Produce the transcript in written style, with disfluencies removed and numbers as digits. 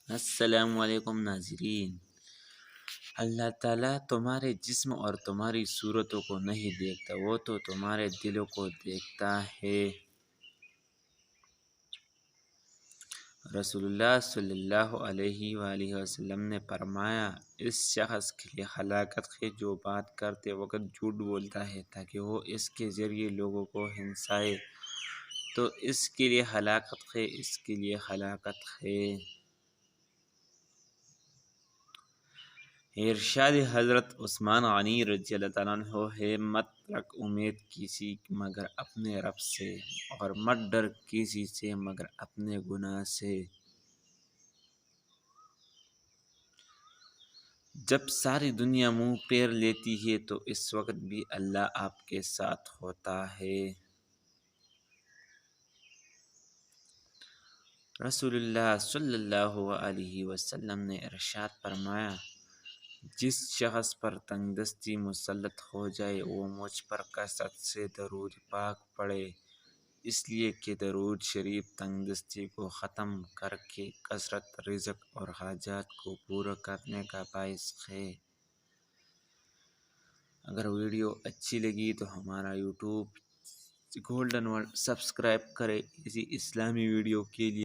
السلام علیکم ناظرین۔ اللہ تعالیٰ تمہارے جسم اور تمہاری صورتوں کو نہیں دیکھتا، وہ تو تمہارے دلوں کو دیکھتا ہے۔ رسول اللہ صلی اللہ علیہ وآلہ وسلم نے فرمایا، اس شخص کے لیے ہلاکت ہے جو بات کرتے وقت جھوٹ بولتا ہے تاکہ وہ اس کے ذریعے لوگوں کو ہنسائے، تو اس کے لیے ہلاکت ہے، اس کے لیے ہلاکت ہے۔ ارشاد حضرت عثمان غنی رضی اللہ تعالیٰ عنہ ہے، مت رکھ امید کسی مگر اپنے رب سے، اور مت ڈر کسی سے مگر اپنے گناہ سے۔ جب ساری دنیا منہ پھیر لیتی ہے تو اس وقت بھی اللہ آپ کے ساتھ ہوتا ہے۔ رسول اللہ صلی اللہ علیہ وسلم نے ارشاد فرمایا، جس شخص پر تنگ دستی مسلط ہو جائے وہ مجھ پر کثرت سے درود پاک پڑھے، اس لیے کہ درود شریف تنگ دستی کو ختم کر کے کثرت رزق اور حاجات کو پورا کرنے کا باعث ہے۔ اگر ویڈیو اچھی لگی تو ہمارا یوٹیوب گولڈن ورلڈ سبسکرائب کریں اسی اسلامی ویڈیو کے لیے۔